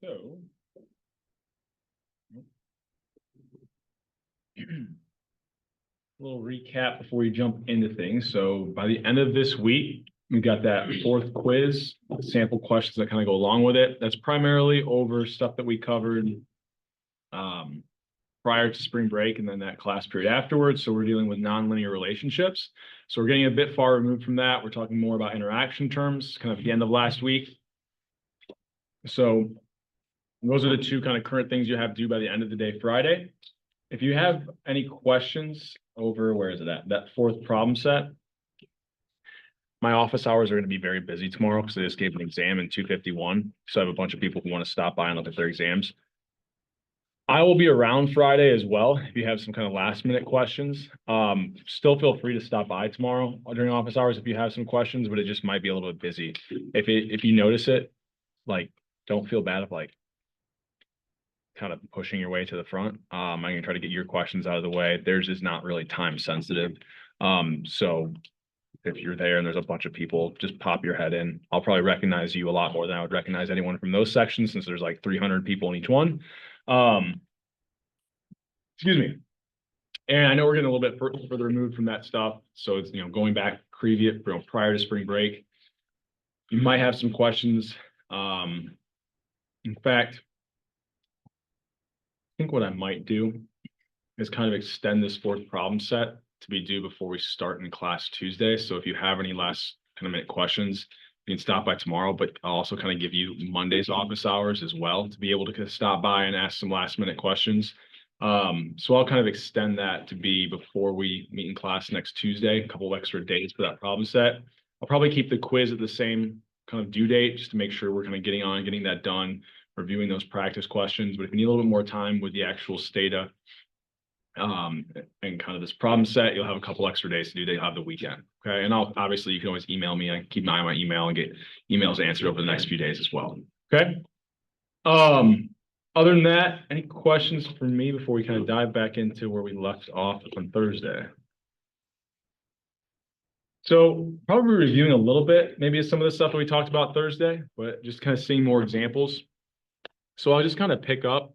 So, a little recap before we jump into things. So by the end of this week, we got that fourth quiz, sample questions that kind of go along with it. That's primarily over stuff that we covered prior to spring break and then that class period afterwards. So we're dealing with nonlinear relationships. So we're getting a bit far removed from that. We're talking more about interaction terms, kind of at the end of last week. So those are the two kind of current things you have due by the end of the day Friday. If you have any questions over, where is it at? That fourth problem set. My office hours are going to be very busy tomorrow because I just gave an exam in 251. So I have a bunch of people who want to stop by and look at their exams. I will be around Friday as well. If you have some kind of last minute questions, still feel free to stop by tomorrow during office hours if you have some questions, but it just might be a little bit busy. If you notice it, like, don't feel bad if like kind of pushing your way to the front. I'm going to try to get your questions out of the way. Theirs is not really time sensitive. So if you're there and there's a bunch of people, just pop your head in. I'll probably recognize you a lot more than I would recognize anyone from those sections since there's like 300 people in each one. Excuse me. And I know we're getting a little bit further removed from that stuff. So it's, going back prior to spring break. You might have some questions. In fact, I think what I might do is kind of extend this fourth problem set to be due before we start in class Tuesday. So if you have any last kind of minute questions, you can stop by tomorrow, but I'll also kind of give you Monday's office hours as well to be able to stop by and ask some last minute questions. So I'll kind of extend that to be before we meet in class next Tuesday, a couple of extra days for that problem set. I'll probably keep the quiz at the same kind of due date just to make sure we're kind of getting that done, reviewing those practice questions. But if you need a little bit more time with the actual stata and kind of this problem set, you'll have a couple extra days to do that. You'll have the weekend. Okay. And obviously you can always email me. I can keep an eye on my email and get emails answered over the next few days as well. Okay. Other than that, any questions for me before we kind of dive back into where we left off on Thursday? So probably reviewing a little bit, maybe some of the stuff that we talked about Thursday, but just kind of seeing more examples. So I'll just kind of pick up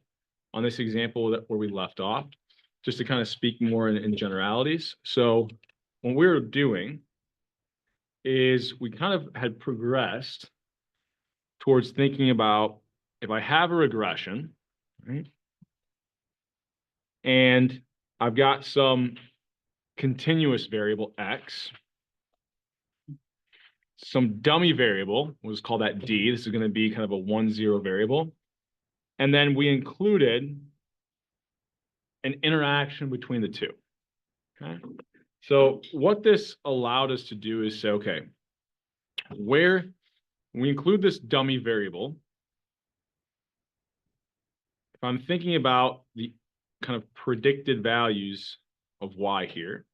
on this example where we left off, just to kind of speak more in generalities. So what we were doing is we kind of had progressed towards thinking about if I have a regression, right, and I've got some continuous variable x, some dummy variable, we'll just call that d. This is going to be kind of a 1-0 variable. And then we included an interaction between the two. Okay. So what this allowed us to do is say, okay, where we include this dummy variable, if I'm thinking about the kind of predicted values of y here,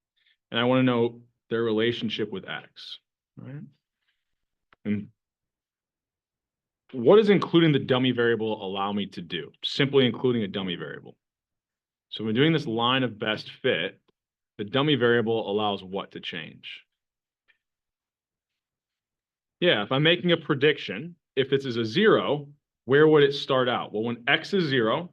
and I want to know their relationship with x, right? And what does including the dummy variable allow me to do? Simply including a dummy variable. So when doing this line of best fit, the dummy variable allows what to change? Yeah, if I'm making a prediction, if this is a 0, where would it start out? Well, when x is 0,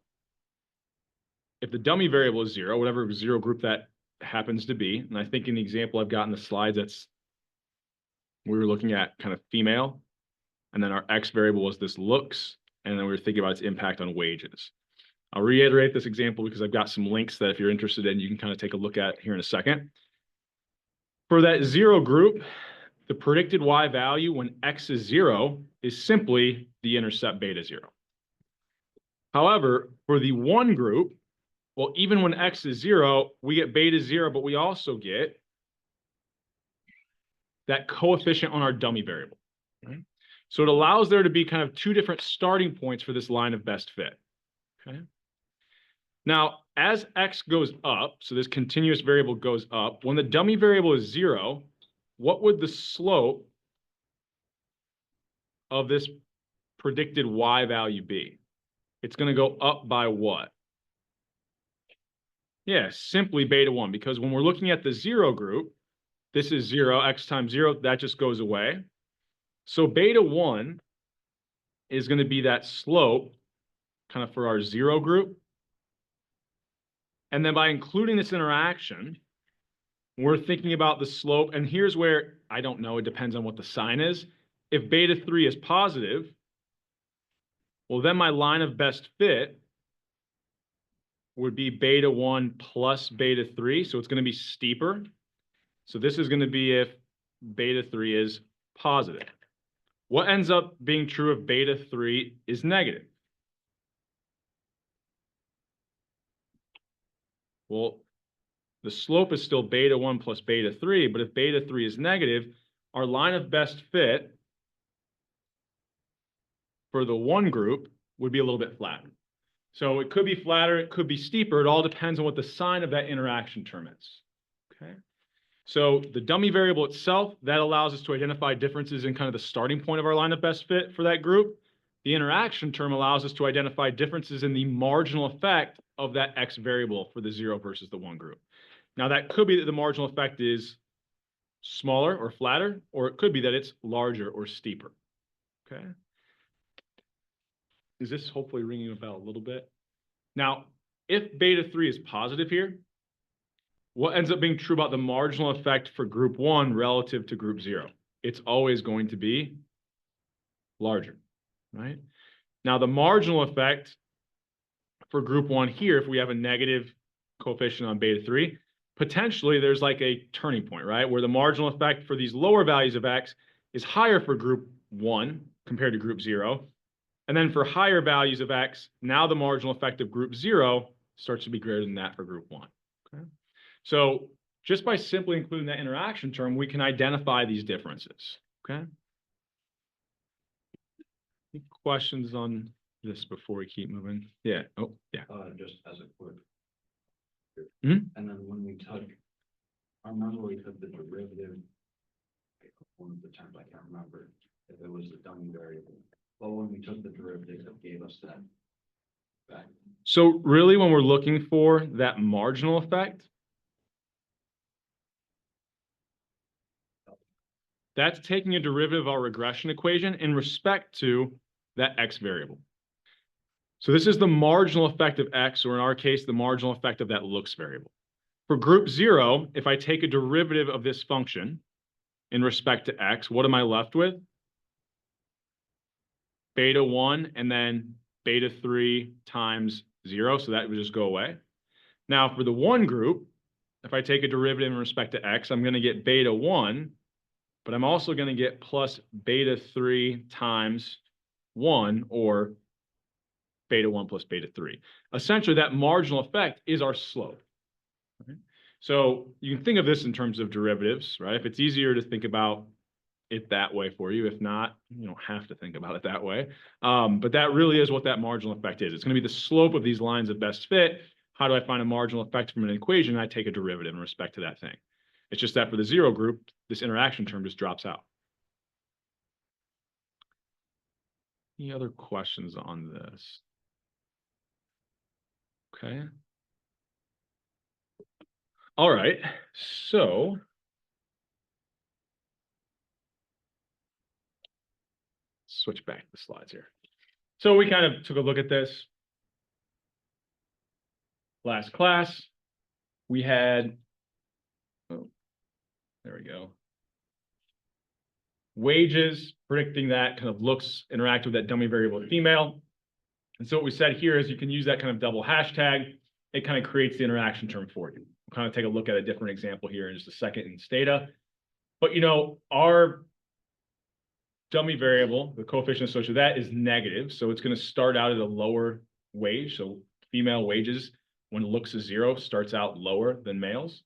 if the dummy variable is 0, whatever 0 group that happens to be, and I think in the example I've got in the slides, we were looking at kind of female, and then our x variable was this looks, and then we were thinking about its impact on wages. I'll reiterate this example because I've got some links that if you're interested in, you can kind of take a look at here in a second. For that 0 group, the predicted y value when x is 0 is simply the intercept beta 0. However, for the 1 group, well, even when x is 0, we get beta 0, but we also get that coefficient on our dummy variable. Right? So it allows there to be kind of two different starting points for this line of best fit. Okay. Now, as x goes up, so this continuous variable goes up, when the dummy variable is 0, what would the slope of this predicted y value be? It's going to go up by what? Yeah, simply beta 1, because when we're looking at the 0 group, this is 0, x times 0, that just goes away. So beta 1 is going to be that slope kind of for our zero group. And then by including this interaction, we're thinking about the slope. And here's where, I don't know, it depends on what the sign is. If beta 3 is positive, well, then my line of best fit would be beta 1 plus beta 3. So it's going to be steeper. So this is going to be if beta 3 is positive. What ends up being true if beta 3 is negative? Well, the slope is still beta 1 plus beta 3, but if beta 3 is negative, our line of best fit for the one group would be a little bit flatter. So it could be flatter, it could be steeper. It all depends on what the sign of that interaction term is. Okay. So the dummy variable itself, that allows us to identify differences in kind of the starting point of our line of best fit for that group. The interaction term allows us to identify differences in the marginal effect of that X variable for the 0 versus the 1 group. Now that could be that the marginal effect is smaller or flatter, or it could be that it's larger or steeper. Okay. Is this hopefully ringing a bell a little bit? Now, if beta 3 is positive here, what ends up being true about the marginal effect for group 1 relative to group 0? It's always going to be larger, right? Now, the marginal effect for group 1 here, if we have a negative coefficient on beta 3, potentially there's like a turning point, right? Where the marginal effect for these lower values of X is higher for group 1 compared to group 0. And then for higher values of X, now the marginal effect of group 0 starts to be greater than that for group 1. Okay. So just by simply including that interaction term, we can identify these differences. Okay. Any questions on this before we keep moving? Yeah. Oh, yeah. Just as a quick. Mhm. And then when we took, I remember we took the derivative. One of the terms I can't remember if it was the dummy variable. But when we took the derivative, it gave us that back. So really, when we're looking for that marginal effect, that's taking a derivative of our regression equation in respect to that X variable. So this is the marginal effect of X, or in our case, the marginal effect of that looks variable. For group 0, if I take a derivative of this function in respect to X, what am I left with? Beta 1 and then beta 3 times 0, so that would just go away. Now for the 1 group, if I take a derivative in respect to X, I'm going to get beta 1, but I'm also going to get plus beta 3 times 1, or beta 1 plus beta 3. Essentially, that marginal effect is our slope. Okay? So you can think of this in terms of derivatives, right? If it's easier to think about it that way for you. If not, you don't have to think about it that way. But that really is what that marginal effect is. It's going to be the slope of these lines of best fit. How do I find a marginal effect from an equation? I take a derivative in respect to that thing. It's just that for the 0 group, this interaction term just drops out. Any other questions on this? Okay. All right. So switch back to the slides here. So we kind of took a look at this last class. We had, oh, there we go. Wages, predicting that kind of looks interact with that dummy variable female. And so what we said here is you can use that kind of double hashtag. It kind of creates the interaction term for you. We'll kind of take a look at a different example here in just a second in Stata. But, you know, our dummy variable, the coefficient associated with that is negative. So it's going to start out at a lower wage. So female wages, when looks is 0, starts out lower than males.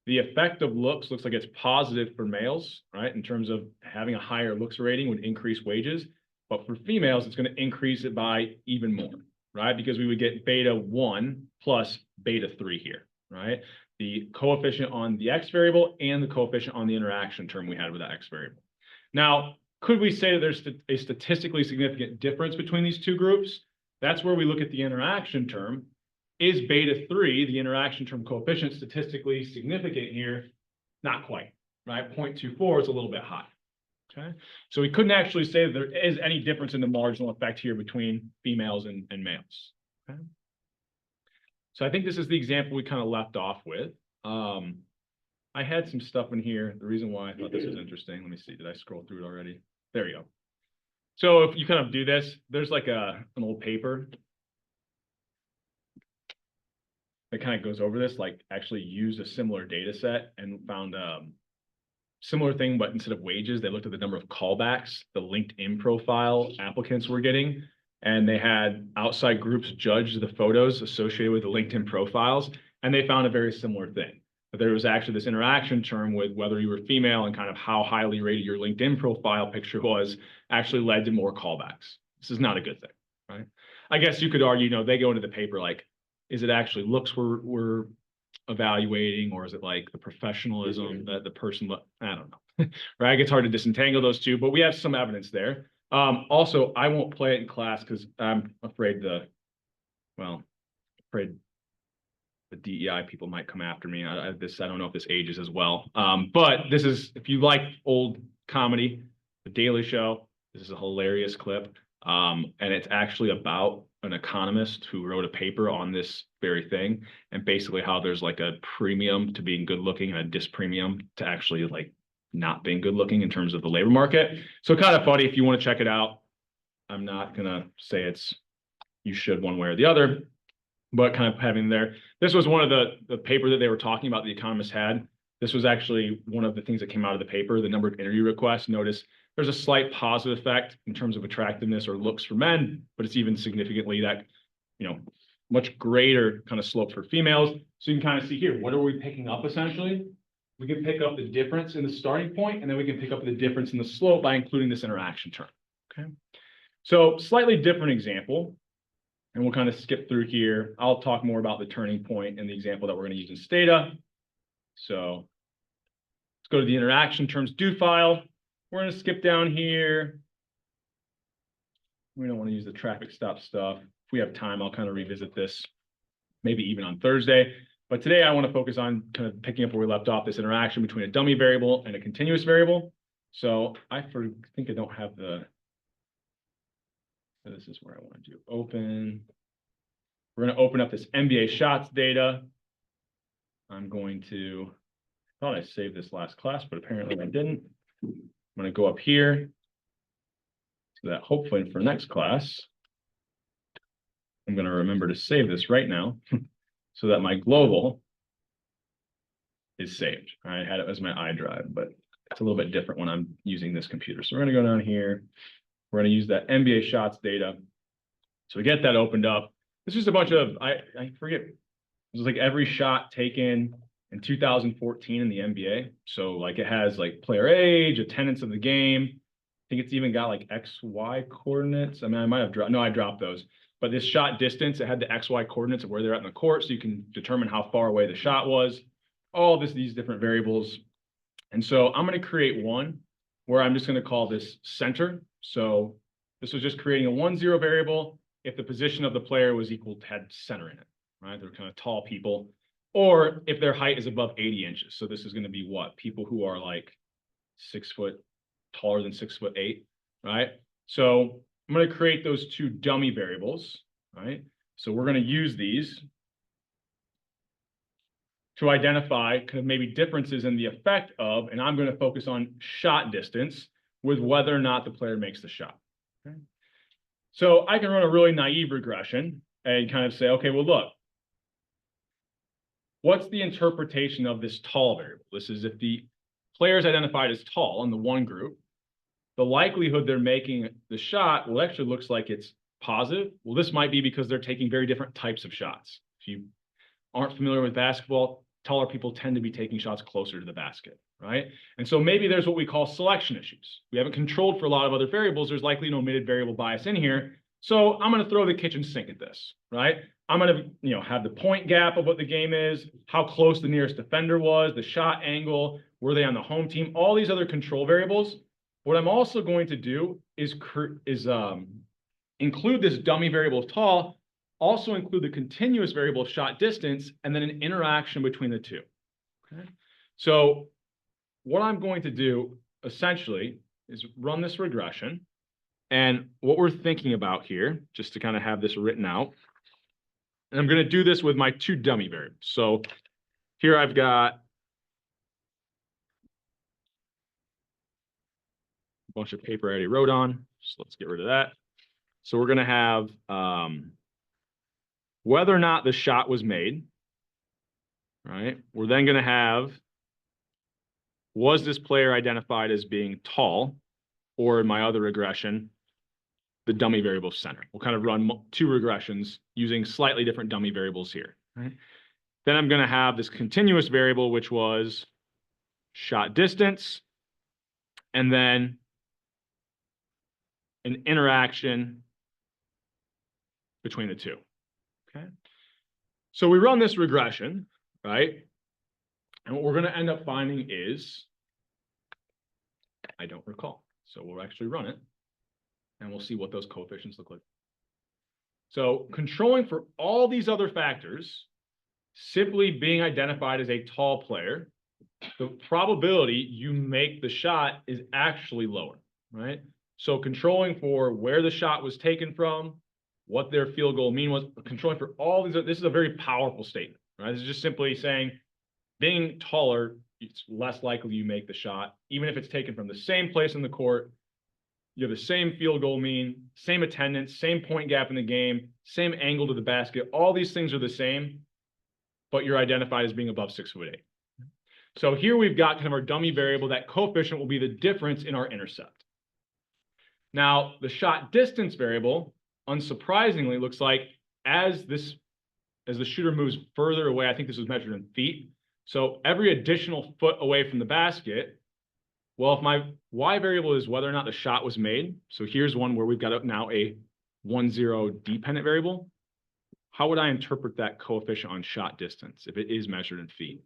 The effect of looks looks like it's positive for males, right? In terms of having a higher looks rating would increase wages. But for females, it's going to increase it by even more, right? Because we would get beta 1 plus beta 3 here, right? The coefficient on the X variable and the coefficient on the interaction term we had with that X variable. Now, could we say that there's a statistically significant difference between these two groups? That's where we look at the interaction term. Is beta 3, the interaction term coefficient, statistically significant here? Not quite, right? 0.24 is a little bit high. Okay, so we couldn't actually say that there is any difference in the marginal effect here between females and males. Okay, so I think this is the example we kind of left off with. I had some stuff in here. The reason why I thought this was interesting, let me see, did I scroll through it already? There you go. So if you kind of do this, there's like an old paper that kind of goes over this, like actually used a similar data set and found similar thing, but instead of wages, they looked at the number of callbacks the LinkedIn profile applicants were getting. And they had outside groups judge the photos associated with the LinkedIn profiles. And they found a very similar thing. But there was actually this interaction term with whether you were female and kind of how highly rated your LinkedIn profile picture was actually led to more callbacks. This is not a good thing, right? I guess you could argue, they go into the paper like, is it actually looks we're evaluating, or is it like the professionalism that the person, I don't know, right? It's hard to disentangle those two, but we have some evidence there. Also, I won't play it in class because I'm afraid afraid the DEI people might come after me. I don't know if this ages as well. But this is, if you like old comedy, The Daily Show, this is a hilarious clip. And it's actually about an economist who wrote a paper on this very thing, and basically how there's like a premium to being good looking and a dispremium to actually like not being good looking in terms of the labor market. So kind of funny if you want to check it out. I'm not gonna say you should one way or the other, but kind of having there. This was one of the paper that they were talking about, the economist had. This was actually one of the things that came out of the paper, the number of interview requests. Notice there's a slight positive effect in terms of attractiveness or looks for men, but it's even significantly that, much greater kind of slope for females. So you can kind of see here, what are we picking up essentially? We can pick up the difference in the starting point, and then we can pick up the difference in the slope by including this interaction term, okay? So slightly different example, and we'll kind of skip through here. I'll talk more about the turning point and the example that we're going to use in Stata. So let's go to the interaction terms do file. We're going to skip down here. We don't want to use the traffic stop stuff. If we have time, I'll kind of revisit this, maybe even on Thursday. But today I want to focus on kind of picking up where we left off, this interaction between a dummy variable and a continuous variable. So I think I don't have this is where I want to do open. We're going to open up this NBA shots data. I'm going to, I thought I saved this last class, but apparently I didn't. I'm going to go up here so that hopefully for next class, I'm going to remember to save this right now so that my global is saved. I had it as my iDrive, but it's a little bit different when I'm using this computer. So we're going to go down here. We're going to use that NBA shots data. So we get that opened up. This is a bunch of, I forget, it was like every shot taken in 2014 in the NBA. So like it has like player age, attendance of the game. I think it's even got like XY coordinates. I mean, I might have dropped, no, I dropped those. But this shot distance, it had the XY coordinates of where they're at in the court. So you can determine how far away the shot was. All these different variables. And so I'm going to create one where I'm just going to call this center. So this was just creating a 1-0 variable if the position of the player was equal to had center in it, right? They're kind of tall people, or if their height is above 80 inches. So this is going to be what? People who are like 6 foot, taller than 6'8", right? So I'm going to create those two dummy variables, right? So we're going to use these to identify kind of maybe differences in the effect of, and I'm going to focus on shot distance with whether or not the player makes the shot. Okay? So I can run a really naive regression and kind of say, okay, well, look, what's the interpretation of this tall variable? This is if the player is identified as tall in the one group, the likelihood they're making the shot, well, actually looks like it's positive. Well, this might be because they're taking very different types of shots. If you aren't familiar with basketball, taller people tend to be taking shots closer to the basket, right? And so maybe there's what we call selection issues. We haven't controlled for a lot of other variables. There's likely an omitted variable bias in here. So I'm going to throw the kitchen sink at this, right? I'm going to, have the point gap of what the game is, how close the nearest defender was, the shot angle, were they on the home team, all these other control variables. What I'm also going to do is include this dummy variable of tall, also include the continuous variable of shot distance, and then an interaction between the two. Okay. So what I'm going to do essentially is run this regression. And what we're thinking about here, just to kind of have this written out, and I'm going to do this with my two dummy variables. So here I've got a bunch of paper I already wrote on. So let's get rid of that. So we're going to have whether or not the shot was made, right? We're then going to have, was this player identified as being tall, or in my other regression, the dummy variable center. We'll kind of run two regressions using slightly different dummy variables here. Right? Then I'm going to have this continuous variable, which was shot distance, and then an interaction between the two. Okay. So we run this regression, right? And what we're going to end up finding is, I don't recall. So we'll actually run it, and we'll see what those coefficients look like. So controlling for all these other factors, simply being identified as a tall player, the probability you make the shot is actually lower, right? So controlling for where the shot was taken from, what their field goal mean was, controlling for all these, this is a very powerful statement, right? This is just simply saying, being taller, it's less likely you make the shot, even if it's taken from the same place in the court. You have the same field goal mean, same attendance, same point gap in the game, same angle to the basket. All these things are the same, but you're identified as being above 6'8". So here we've got kind of our dummy variable. That coefficient will be the difference in our intercept. Now, the shot distance variable, unsurprisingly, looks like as the shooter moves further away, I think this was measured in feet. So every additional foot away from the basket, well, if my y variable is whether or not the shot was made, so here's one where we've got now a 1-0 dependent variable. How would I interpret that coefficient on shot distance if it is measured in feet?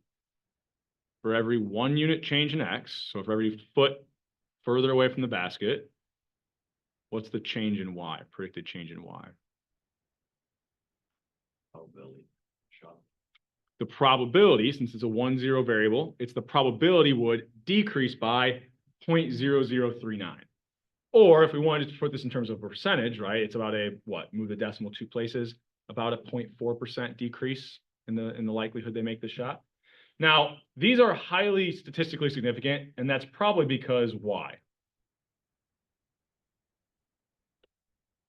For every 1 unit change in x, so for every foot further away from the basket, what's the change in y, predicted change in y? Probability. Shot. The probability, since it's a 1-0 variable, it's the probability would decrease by 0.0039. Or if we wanted to put this in terms of percentage, right, it's about a, move the decimal 2 places, about a 0.4% decrease in the likelihood they make the shot. Now, these are highly statistically significant, and that's probably because why?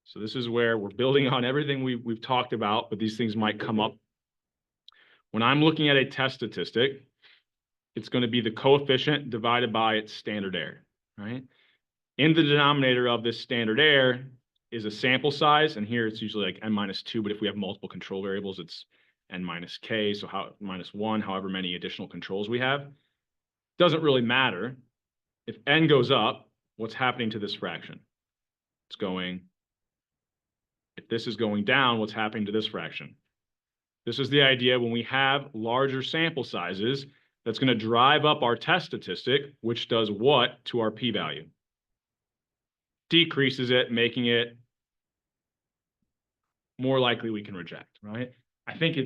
So this is where we're building on everything we've talked about, but these things might come up. When I'm looking at a test statistic, it's going to be the coefficient divided by its standard error, right? In the denominator of this standard error is a sample size, and here it's usually like n-2, but if we have multiple control variables, it's n-k, so -1, however many additional controls we have. Doesn't really matter. If n goes up, what's happening to this fraction? It's going, if this is going down, what's happening to this fraction? This is the idea when we have larger sample sizes, that's going to drive up our test statistic, which does what to our p-value? Decreases it, making it more likely we can reject, right? I think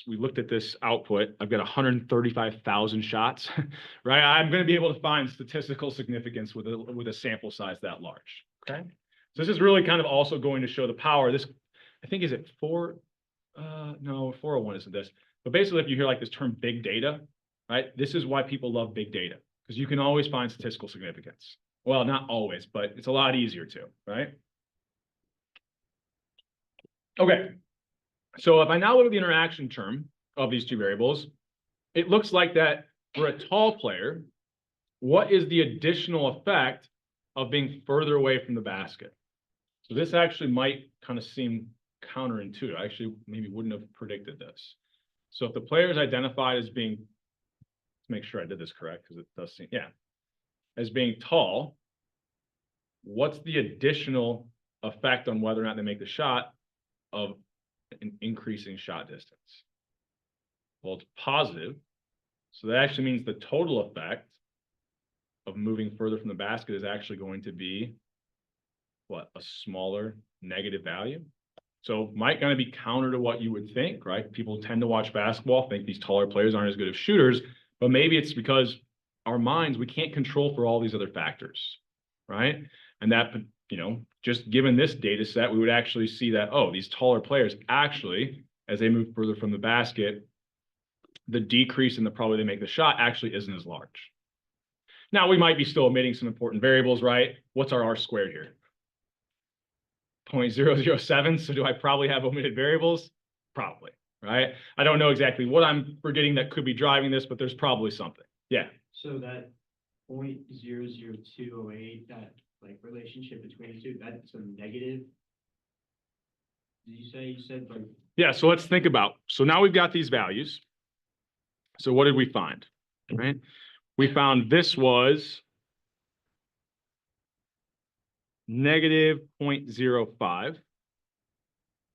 we looked at this output, I've got 135,000 shots, right? I'm going to be able to find statistical significance with a sample size that large, okay? So this is really kind of also going to show the power. This, I think, is it 401 isn't this, but basically if you hear like this term big data, right? This is why people love big data, because you can always find statistical significance. Well, not always, but it's a lot easier to, right? Okay, so if I now look at the interaction term of these two variables, it looks like that for a tall player, what is the additional effect of being further away from the basket? So this actually might kind of seem counterintuitive. I actually maybe wouldn't have predicted this. So if the player is identified as being, let's make sure I did this correct, because it does seem, yeah, as being tall, what's the additional effect on whether or not they make the shot of an increasing shot distance? Well, it's positive. So that actually means the total effect of moving further from the basket is actually going to be what? A smaller negative value. So might kind of be counter to what you would think, right? People tend to watch basketball, think these taller players aren't as good as shooters, but maybe it's because our minds, we can't control for all these other factors. right? And that, you know, just given this data set, we would actually see that, oh, these taller players actually, as they move further from the basket, the decrease in the probability they make the shot actually isn't as large. Now, we might be still omitting some important variables, right? What's our R squared here? 0.007. So do I probably have omitted variables? Probably, right? I don't know exactly what I'm forgetting that could be driving this, but there's probably something. Yeah. So that 0.00208, that like relationship between the two, that's a negative. Did you say, you said like, Yeah, so let's think about, so now we've got these values. So what did we find, right? We found this was negative 0.05.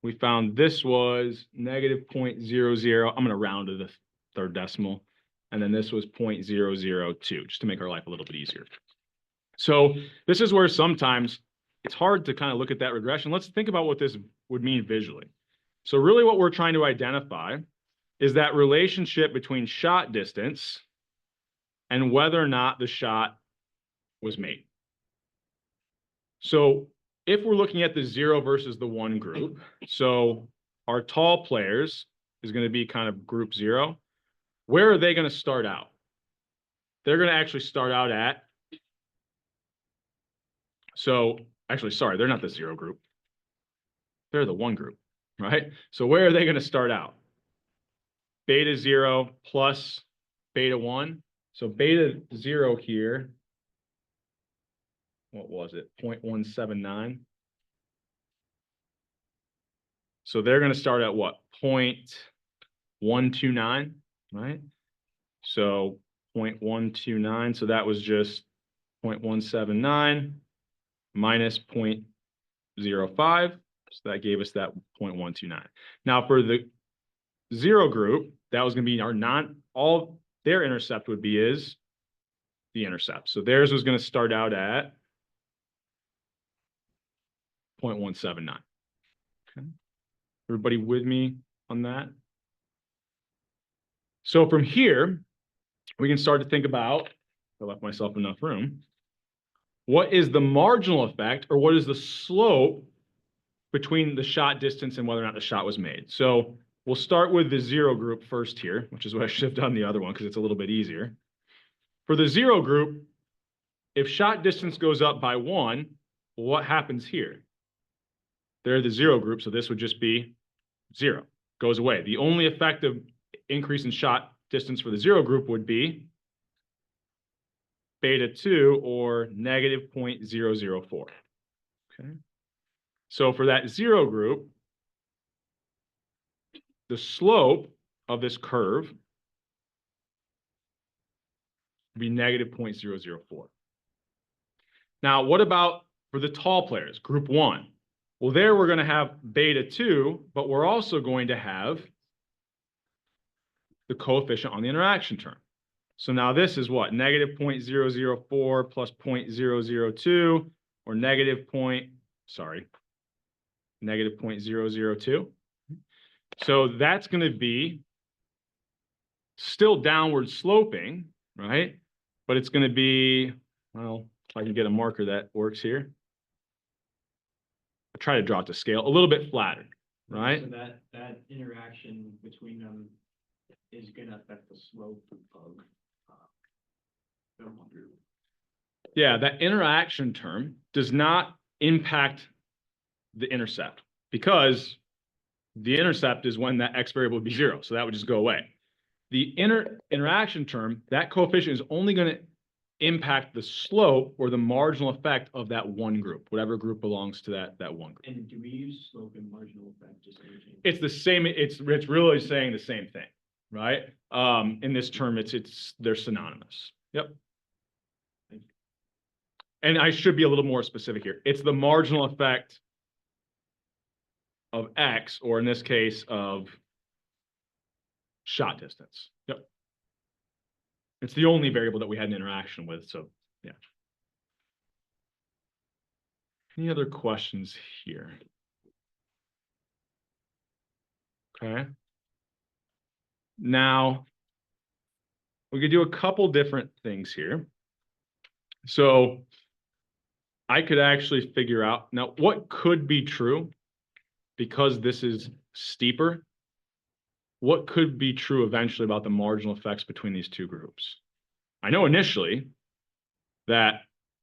We found this was negative 0.00. I'm going to round to the third decimal. And then this was 0.002, just to make our life a little bit easier. So this is where sometimes it's hard to kind of look at that regression. Let's think about what this would mean visually. So really what we're trying to identify is that relationship between shot distance and whether or not the shot was made. So if we're looking at the 0 versus the 1 group, so our tall players is going to be kind of group 0. Where are they going to start out? They're going to actually start out at, so actually, sorry, they're not the 0 group. They're the 1 group, right? So where are they going to start out? Beta 0 plus beta 1. So beta 0 here, what was it? 0.179. So they're going to start at what? 0.129, right? So 0.129. So that was just 0.179 minus 0.05. So that gave us that 0.129. Now for the 0 group, that was going to be our all their intercept would be is the intercept. So theirs was going to start out at 0.179. Okay. Everybody with me on that? So from here, we can start to think about, I left myself enough room, what is the marginal effect or what is the slope between the shot distance and whether or not the shot was made? So we'll start with the 0 group first here, which is what I should have done the other one because it's a little bit easier. For the 0 group, if shot distance goes up by 1, what happens here? They're the 0 group, so this would just be 0, goes away. The only effective increase in shot distance for the 0 group would be beta 2 or negative 0.004. Okay. So for that 0 group, the slope of this curve would be negative 0.004. Now, what about for the tall players, group 1? Well, there we're going to have beta 2, but we're also going to have the coefficient on the interaction term. So now this is what? Negative 0.004 plus 0.002 or negative negative 0.002. So that's going to be still downward sloping, right? But it's going to be, well, if I can get a marker that works here. I try to draw it to scale, a little bit flatter, right? so that interaction between them is going to affect the slope of the 1 group. Yeah, that interaction term does not impact the intercept because the intercept is when that x variable would be 0. So that would just go away. The interaction term, that coefficient is only going to impact the slope or the marginal effect of that 1 group, whatever group belongs to that 1 group. And do we use slope and marginal effect just interchange? It's the same. It's really saying the same thing, right? In this term, they're synonymous. Yep. And I should be a little more specific here. It's the marginal effect of x, or in this case, of shot distance. Yep. It's the only variable that we had an interaction with. So, yeah. Any other questions here? Okay. Now, we could do a couple different things here. So I could actually figure out now what could be true because this is steeper. What could be true eventually about the marginal effects between these two groups? I know initially that,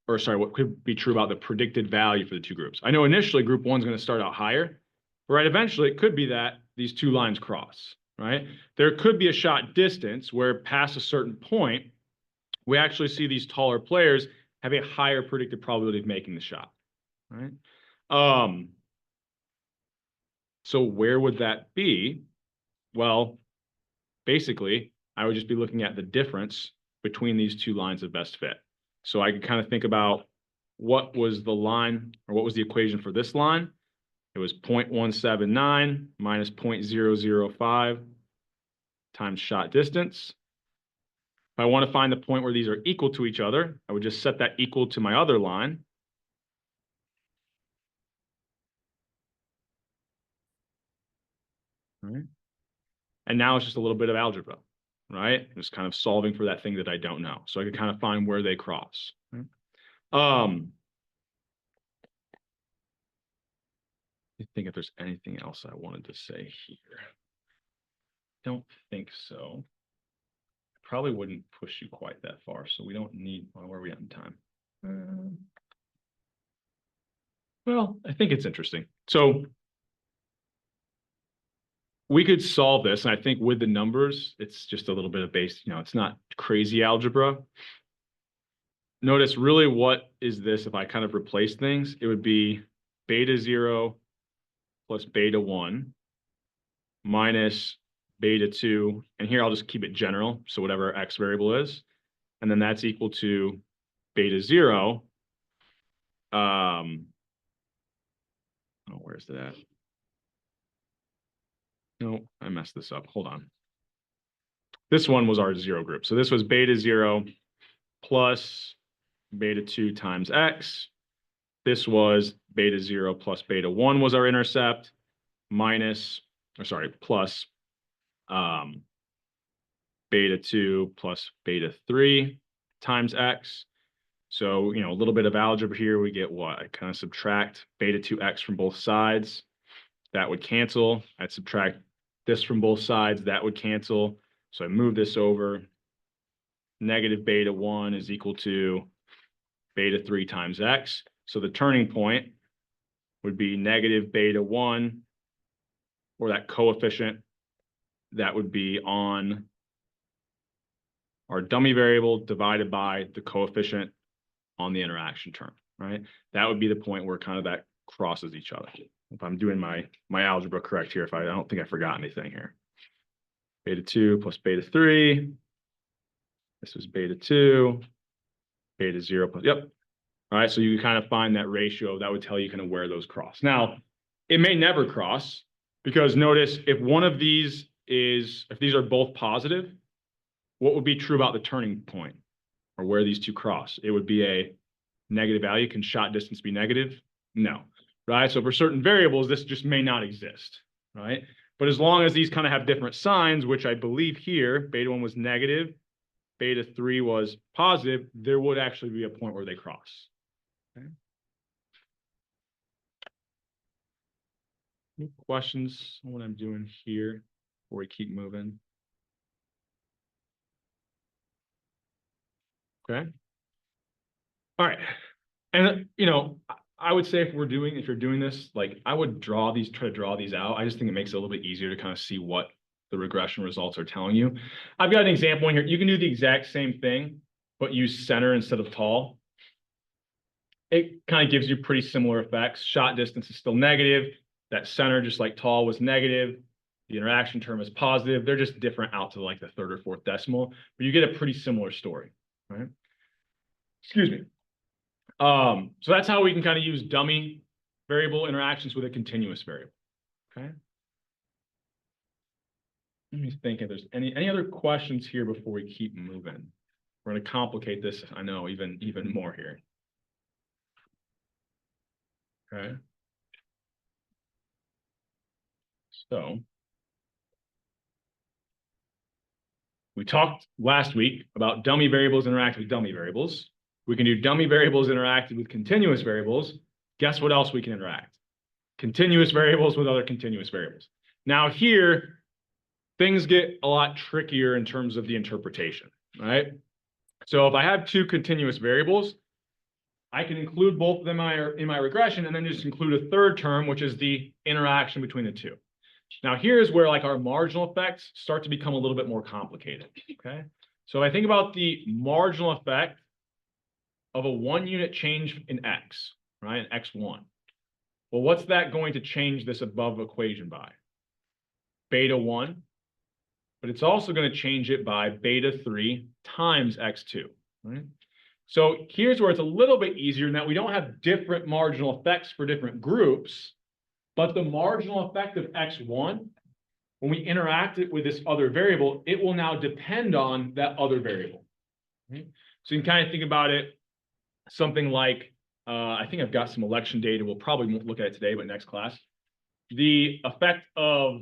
or sorry, what could be true about the predicted value for the two groups? I know initially group one's going to start out higher, right? Eventually it could be that these two lines cross, right? There could be a shot distance where past a certain point, we actually see these taller players have a higher predicted probability of making the shot, right? So where would that be? Well, basically, I would just be looking at the difference between these two lines of best fit. So I could kind of think about what was the line or what was the equation for this line? It was 0.179 minus 0.005 times shot distance. If I want to find the point where these are equal to each other, I would just set that equal to my other line. All right. And now it's just a little bit of algebra, right? Just kind of solving for that thing that I don't know. So I could kind of find where they cross. Right? I think if there's anything else I wanted to say here. Don't think so. Probably wouldn't push you quite that far, so we don't need, well, where are we at in time? Well, I think it's interesting. So we could solve this, and I think with the numbers, it's just a little bit of base, it's not crazy algebra. Notice really what is this if I kind of replace things? It would be beta 0 plus beta 1 minus beta 2, and here I'll just keep it general, so whatever x variable is, and then that's equal to beta 0. Oh, where's that at? No, I messed this up. Hold on. This one was our 0 group. So this was beta 0 plus beta 2 times x. This was beta 0 plus beta 1 was our intercept minus, or sorry, plus beta 2 plus beta 3 times x. So, a little bit of algebra here. We get what? I kind of subtract beta 2x from both sides. That would cancel. I'd subtract this from both sides. That would cancel. So I move this over. Negative beta 1 is equal to beta 3 times x. So the turning point would be negative beta 1, or that coefficient that would be on our dummy variable divided by the coefficient on the interaction term, right? That would be the point where kind of that crosses each other. If I'm doing my algebra correct here, I don't think I forgot anything here. Beta 2 plus beta 3. This was beta 2, beta 0 plus, yep. All right, so you kind of find that ratio. That would tell you kind of where those cross. Now, it may never cross because notice if one of these if these are both positive, what would be true about the turning point or where these two cross? It would be a negative value. Can shot distance be negative? No, right? So for certain variables, this just may not exist, right? But as long as these kind of have different signs, which I believe here, beta 1 was negative, beta 3 was positive, there would actually be a point where they cross. Okay. Any questions on what I'm doing here before we keep moving? Okay. All right. And, I would say if you're doing this, like I would try to draw these out. I just think it makes it a little bit easier to kind of see what the regression results are telling you. I've got an example in here. You can do the exact same thing, but use center instead of tall. It kind of gives you pretty similar effects. Shot distance is still negative. That center, just like tall, was negative. The interaction term is positive. They're just different out to like the third or fourth decimal, but you get a pretty similar story, right? Excuse me. So that's how we can kind of use dummy variable interactions with a continuous variable, okay? Let me think if there's any other questions here before we keep moving. We're going to complicate this, I know, even more here. Okay. So we talked last week about dummy variables interact with dummy variables. We can do dummy variables interacted with continuous variables. Guess what else we can interact? Continuous variables with other continuous variables. Now here, things get a lot trickier in terms of the interpretation, right? So if I have two continuous variables, I can include both of them in my regression and then just include a third term, which is the interaction between the two. Now here's where like our marginal effects start to become a little bit more complicated, okay? So I think about the marginal effect of a 1 unit change in x, right, x1. Well, what's that going to change this above equation by? Beta 1, but it's also going to change it by beta 3 times x2, right? So here's where it's a little bit easier in that we don't have different marginal effects for different groups, but the marginal effect of x1, when we interact it with this other variable, it will now depend on that other variable. Right? So you can kind of think about it something like, I think I've got some election data. We'll probably won't look at it today, but next class. The effect of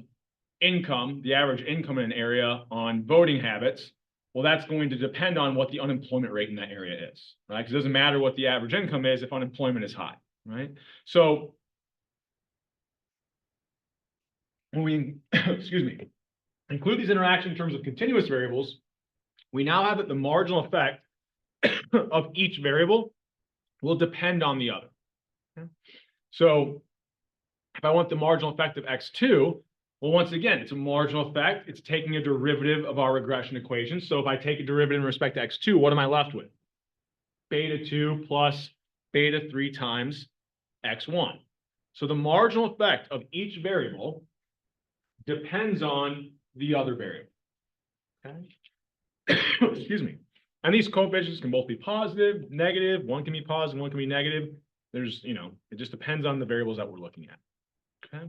income, the average income in an area on voting habits, well, that's going to depend on what the unemployment rate in that area is, right? Because it doesn't matter what the average income is if unemployment is high, right? So when we, excuse me, include these interaction in terms of continuous variables, we now have that the marginal effect of each variable will depend on the other. Okay? So if I want the marginal effect of x2, well, once again, it's a marginal effect. It's taking a derivative of our regression equation. So if I take a derivative in respect to x2, what am I left with? Beta 2 plus beta 3 times x1. So the marginal effect of each variable depends on the other variable. Okay? Excuse me. And these coefficients can both be positive, negative. One can be positive, one can be negative. There's, you know, it just depends on the variables that we're looking at. Okay.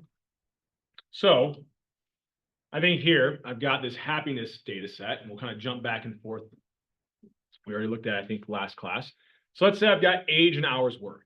So I think here I've got this happiness data set, and we'll kind of jump back and forth. We already looked at, I think, last class. So let's say I've got age and hours worked,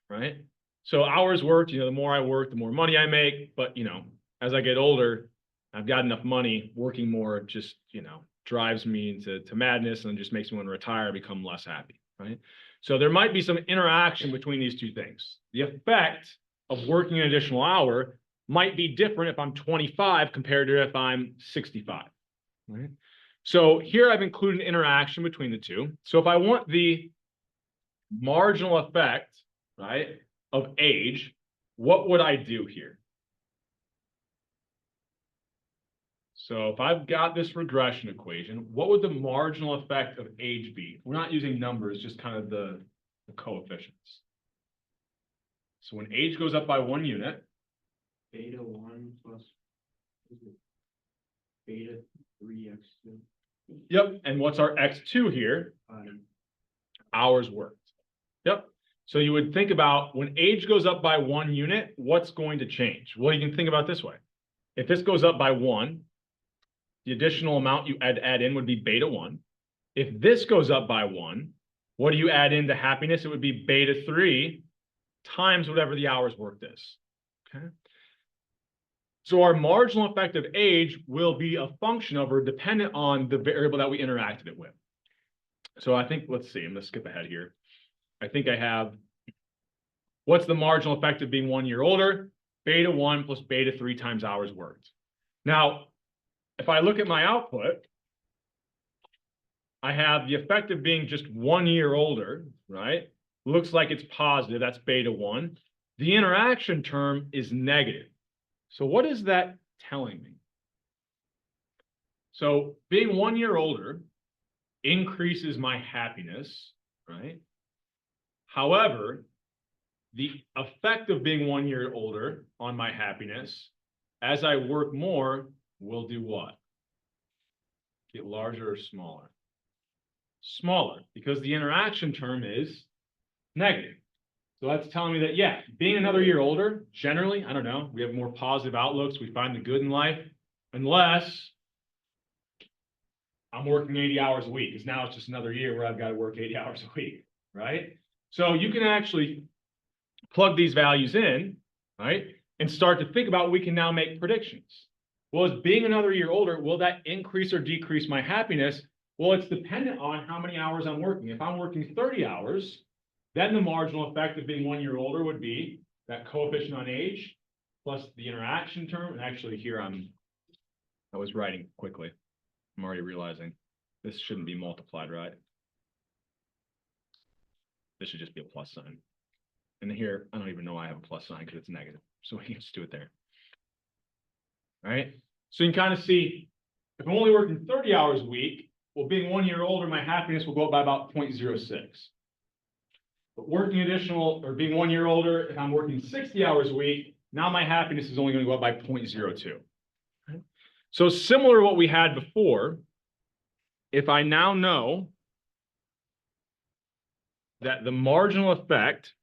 right? So hours worked, you know, the more I work, the more money I make. But, you know, as I get older, I've got enough money. Working more just, you know, drives me into madness and just makes me want to retire, become less happy, right? So there might be some interaction between these two things. The effect of working an additional hour might be different if I'm 25 compared to if I'm 65, right? So here I've included an interaction between the two. So if I want the marginal effect, right, of age, what would I do here? So if I've got this regression equation, what would the marginal effect of age be? We're not using numbers, just kind of the coefficients. So when age goes up by 1 unit, Beta 1 plus beta 3x2. yep, and what's our x2 here? Hours worked. Yep. So you would think about when age goes up by 1 unit, what's going to change? Well, you can think about it this way. If this goes up by 1, the additional amount you add in would be beta 1. If this goes up by 1, what do you add into happiness? It would be beta 3 times whatever the hours worked is. Okay. So our marginal effect of age will be a function of or dependent on the variable that we interacted it with. So I think, let's see, I'm going to skip ahead here. I think I have, what's the marginal effect of being 1 year older? Beta 1 plus beta 3 times hours worked. Now, if I look at my output, I have the effect of being just 1 year older, right? Looks like it's positive, that's beta 1. The interaction term is negative. So what is that telling me? So being 1 year older increases my happiness, right? However, the effect of being 1 year older on my happiness, as I work more, will do what? Get larger or smaller? Smaller, because the interaction term is negative. So that's telling me that, yeah, being another year older, generally, I don't know, we have more positive outlooks, we find the good in life, unless I'm working 80 hours a week, because now it's just another year where I've got to work 80 hours a week, right? So you can actually plug these values in, right, and start to think about, we can now make predictions. Well, as being another year older, will that increase or decrease my happiness? Well, it's dependent on how many hours I'm working. If I'm working 30 hours, then the marginal effect of being 1 year older would be that coefficient on age plus the interaction term. And actually here I was writing quickly. I'm already realizing this shouldn't be multiplied, right? This should just be a plus sign. And here, I don't even know why I have a plus sign because it's negative. So we can just do it there. All right. So you can kind of see if I'm only working 30 hours a week, well, being 1 year older, my happiness will go up by about 0.06. But working additional or being 1 year older, if I'm working 60 hours a week, now my happiness is only going to go up by 0.02. Right? So similar to what we had before, if I now know that the marginal effect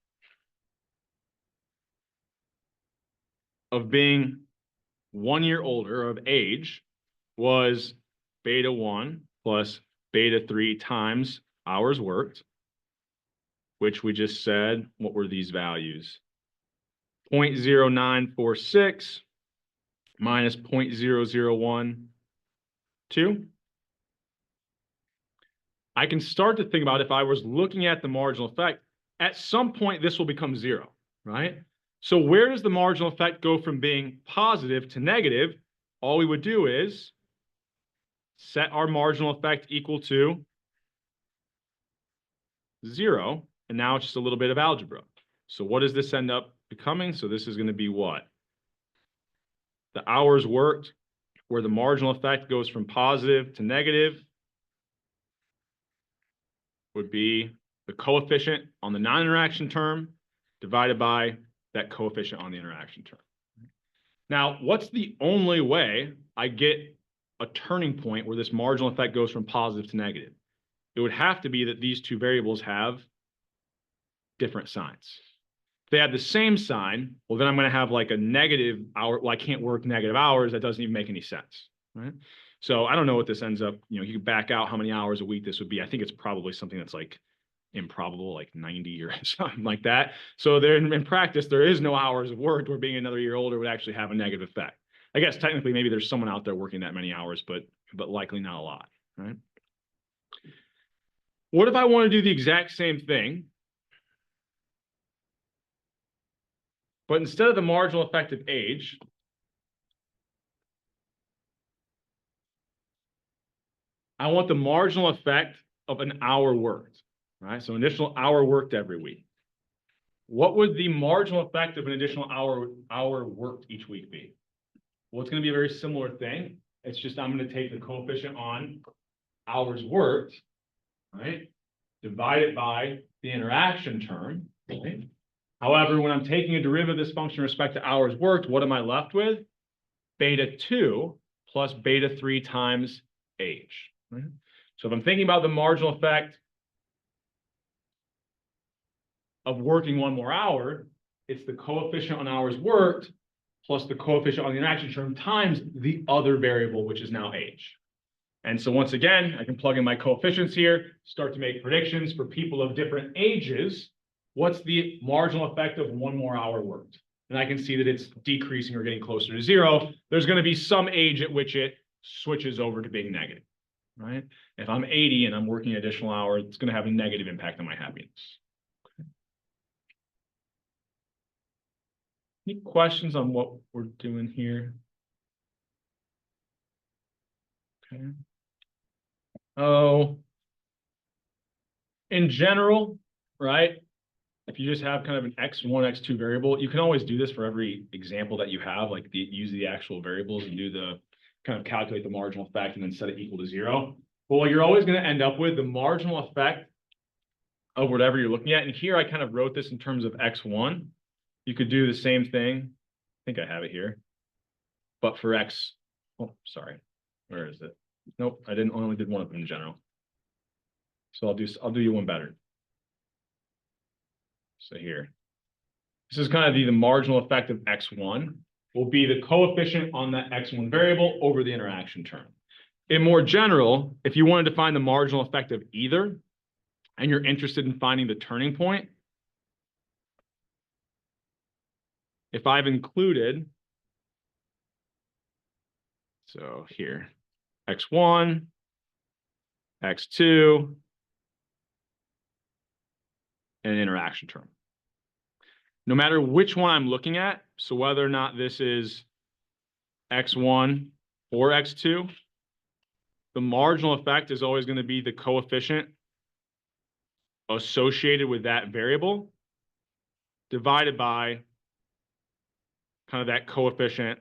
of being 1 year older of age was beta 1 plus beta 3 times hours worked, which we just said, what were these values? 0.0946 minus 0.0012. I can start to think about if I was looking at the marginal effect, at some point this will become 0, right? So where does the marginal effect go from being positive to negative? All we would do is set our marginal effect equal to 0, and now it's just a little bit of algebra. So what does this end up becoming? So this is going to be what? The hours worked, where the marginal effect goes from positive to negative, would be the coefficient on the non-interaction term divided by that coefficient on the interaction term. Now, what's the only way I get a turning point where this marginal effect goes from positive to negative? It would have to be that these two variables have different signs. If they had the same sign, well, then I'm going to have like a negative hour. Well, I can't work negative hours. That doesn't even make any sense, right? So I don't know what this ends up, you can back out how many hours a week this would be. I think it's probably something that's like improbable, like 90 or something like that. So there in practice, there is no hours of work where being another year older would actually have a negative effect. I guess technically maybe there's someone out there working that many hours, but likely not a lot, right? What if I want to do the exact same thing, but instead of the marginal effect of age, I want the marginal effect of an hour worked, right? So an additional hour worked every week. What would the marginal effect of an additional hour worked each week be? Well, it's going to be a very similar thing. It's just I'm going to take the coefficient on hours worked, right? Divide it by the interaction term, right? However, when I'm taking a derivative of this function with respect to hours worked, what am I left with? Beta 2 plus beta 3 times age. Right? So if I'm thinking about the marginal effect of working 1 more hour, it's the coefficient on hours worked plus the coefficient on the interaction term times the other variable, which is now age. And so once again, I can plug in my coefficients here, start to make predictions for people of different ages. What's the marginal effect of 1 more hour worked? And I can see that it's decreasing or getting closer to 0. There's going to be some age at which it switches over to being negative, right? If I'm 80 and I'm working an additional hour, it's going to have a negative impact on my happiness. Okay. Any questions on what we're doing here? Okay. Oh, in general, right? If you just have kind of an x1, x2 variable, you can always do this for every example that you have, like use the actual variables and do the kind of calculate the marginal effect and then set it equal to 0. But what you're always going to end up with, the marginal effect of whatever you're looking at. And here I kind of wrote this in terms of x1. You could do the same thing. I think I have it here. But for x, oh, sorry. Where is it? Nope, I only did one of them in general. So I'll do you one better. So here, this is kind of the marginal effect of x1 will be the coefficient on that x1 variable over the interaction term. In more general, if you wanted to find the marginal effect of either, and you're interested in finding the turning point, if I've included, so here, x1, X2, and an interaction term. No matter which one I'm looking at, so whether or not this is X1 or X2, the marginal effect is always going to be the coefficient associated with that variable divided by kind of that coefficient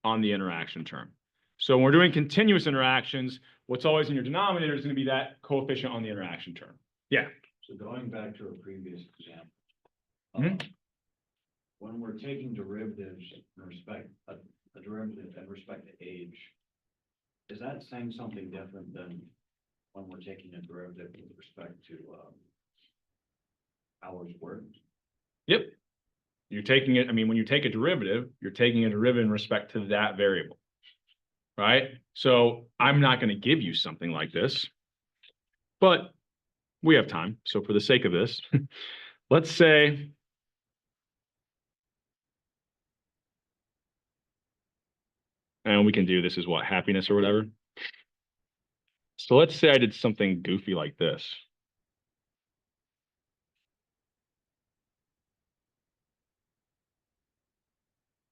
on the interaction term. So when we're doing continuous interactions, what's always in your denominator is going to be that coefficient on the interaction term. Yeah. So going back to a previous example. Mhm. When we're taking derivatives in respect, a derivative in respect to age, is that saying something different than when we're taking a derivative with respect to, hours worked? Yep. You're taking it, I mean, when you take a derivative, you're taking a derivative in respect to that variable, right? So I'm not going to give you something like this, but we have time. So for the sake of this, let's say and we can do this as what, happiness or whatever. So let's say I did something goofy like this.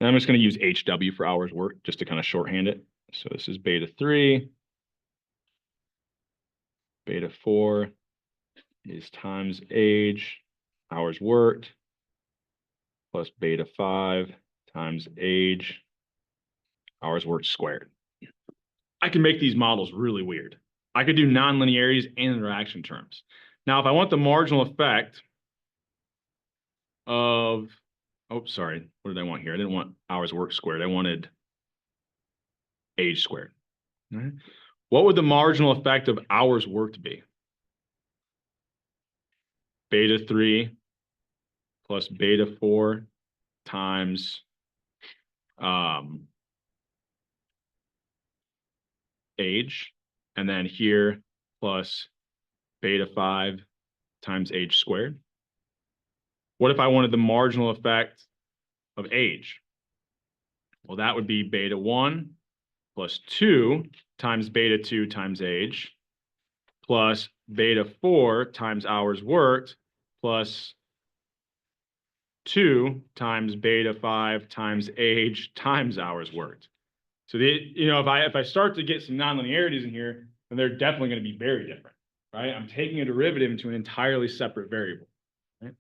And I'm just going to use HW for hours worked just to kind of shorthand it. So this is beta 3. Beta 4 is times age, hours worked, plus beta 5 times age, hours worked squared. I can make these models really weird. I could do nonlinearities and interaction terms. Now, if I want the marginal effect of, oh, sorry, what did I want here? I didn't want hours worked squared. I wanted age squared. All right. What would the marginal effect of hours worked be? Beta 3 plus beta 4 times age, and then here plus beta 5 times age squared. What if I wanted the marginal effect of age? Well, that would be beta 1 plus 2 times beta 2 times age plus beta 4 times hours worked plus 2 times beta 5 times age times hours worked. So if I start to get some nonlinearities in here, then they're definitely going to be very different, right? I'm taking a derivative into an entirely separate variable. Right?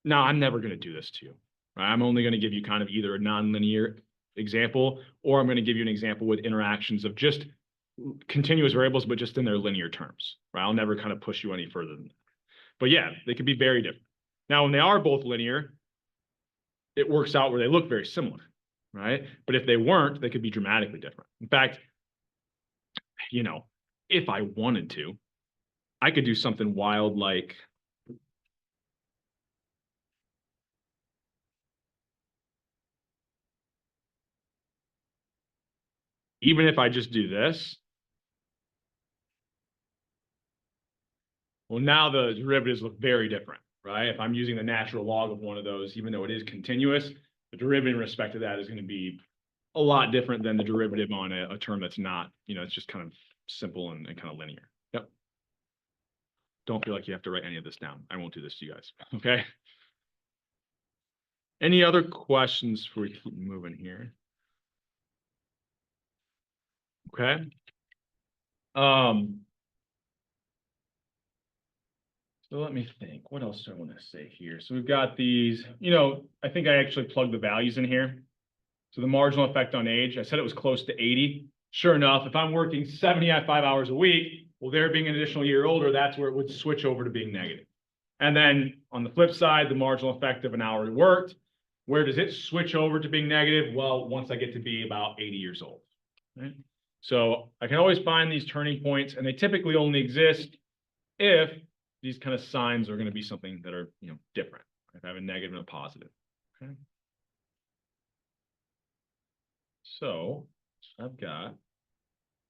Now I'm never going to do this to you. Right? I'm only going to give you kind of either a nonlinear example, or I'm going to give you an example with interactions of just continuous variables, but just in their linear terms. Right? I'll never kind of push you any further than that. But yeah, they could be very different. Now, when they are both linear, it works out where they look very similar, right? But if they weren't, they could be dramatically different. In fact, if I wanted to, I could do something wild like even if I just do this, well, now the derivatives look very different, right? If I'm using the natural log of one of those, even though it is continuous, the derivative in respect to that is going to be a lot different than the derivative on a term that's not, it's just kind of simple and kind of linear. Yep. Don't feel like you have to write any of this down. I won't do this to you guys. Okay. Any other questions before we keep moving here? Okay. So let me think. What else do I want to say here? So we've got these, I think I actually plugged the values in here. So the marginal effect on age, I said it was close to 80. Sure enough, if I'm working 75 hours a week, well, there being an additional year older, that's where it would switch over to being negative. And then on the flip side, the marginal effect of an hour worked, where does it switch over to being negative? Well, once I get to be about 80 years old. Right? So I can always find these turning points, and they typically only exist if these kind of signs are going to be something that are, different. If I have a negative and a positive. Okay. So I've got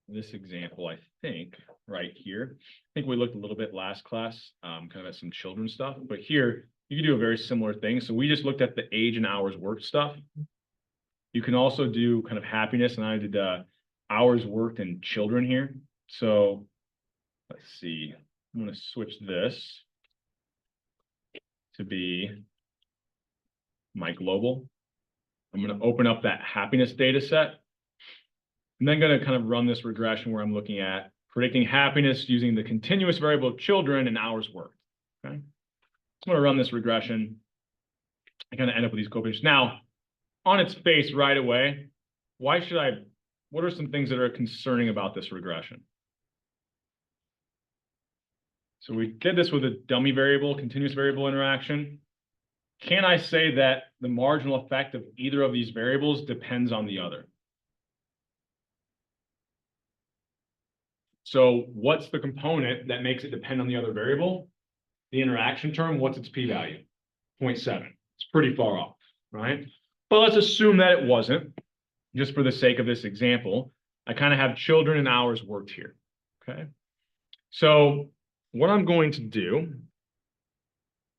this example, I think, right here. I think we looked a little bit last class, kind of at some children's stuff, but here you can do a very similar thing. So we just looked at the age and hours worked stuff. You can also do kind of happiness, and I did hours worked in children here. So let's see, I'm going to switch this to be my global. I'm going to open up that happiness data set. I'm then going to kind of run this regression where I'm looking at predicting happiness using the continuous variable of children and hours worked. Okay. I'm going to run this regression. I kind of end up with these coefficients. Now, on its face right away, what are some things that are concerning about this regression? So we did this with a dummy variable, continuous variable interaction. Can I say that the marginal effect of either of these variables depends on the other? So what's the component that makes it depend on the other variable? The interaction term, what's its p-value? 0.7. It's pretty far off, right? But let's assume that it wasn't, just for the sake of this example. I kind of have children and hours worked here, okay? So what I'm going to do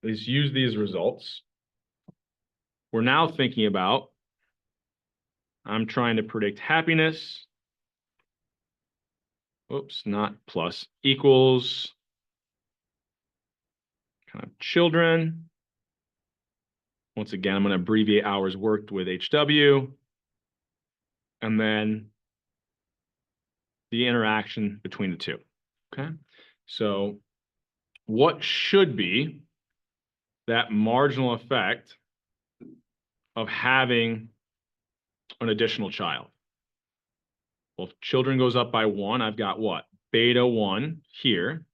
is use these results. We're now thinking about, I'm trying to predict happiness. Oops, not plus, equals kind of children. Once again, I'm going to abbreviate hours worked with HW. And then the interaction between the two. Okay. So what should be that marginal effect of having an additional child? Well, if children goes up by 1, I've got what? Beta 1 here.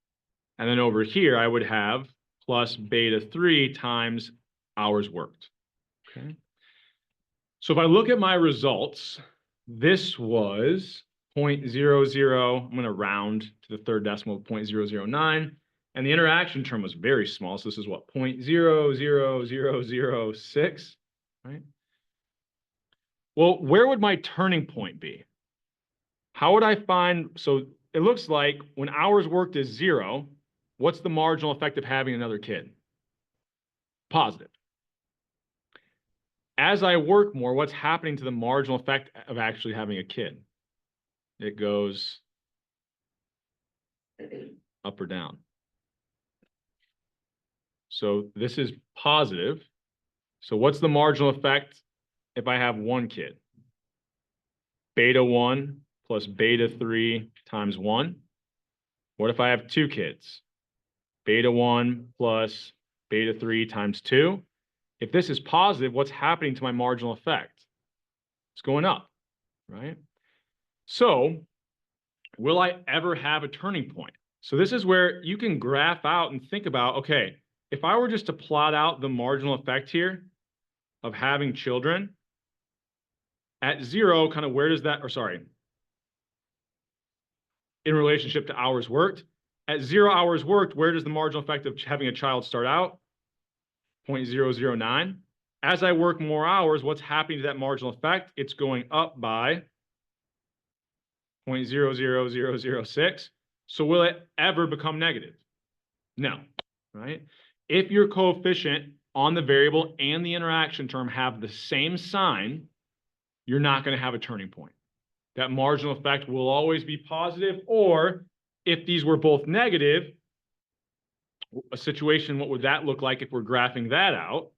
And then over here, I would have plus beta 3 times hours worked. Okay. So if I look at my results, this was 0.00, I'm going to round to the third decimal, 0.009. And the interaction term was very small. So this is what, 0.00006, right? Well, where would my turning point be? How would I find, so it looks like when hours worked is 0, what's the marginal effect of having another kid? Positive. As I work more, what's happening to the marginal effect of actually having a kid? It goes up or down. So this is positive. So what's the marginal effect if I have 1 kid? Beta 1 plus beta 3 times 1. What if I have 2 kids? Beta 1 plus beta 3 times 2. If this is positive, what's happening to my marginal effect? It's going up, right? So will I ever have a turning point? So this is where you can graph out and think about, okay, if I were just to plot out the marginal effect here of having children at 0, kind of where does that, or sorry, in relationship to hours worked, at 0 hours worked, where does the marginal effect of having a child start out? 0.009. As I work more hours, what's happening to that marginal effect? It's going up by 0.00006. So will it ever become negative? No, right? If your coefficient on the variable and the interaction term have the same sign, you're not going to have a turning point. That marginal effect will always be positive, or if these were both negative, a situation, what would that look like if we're graphing that out?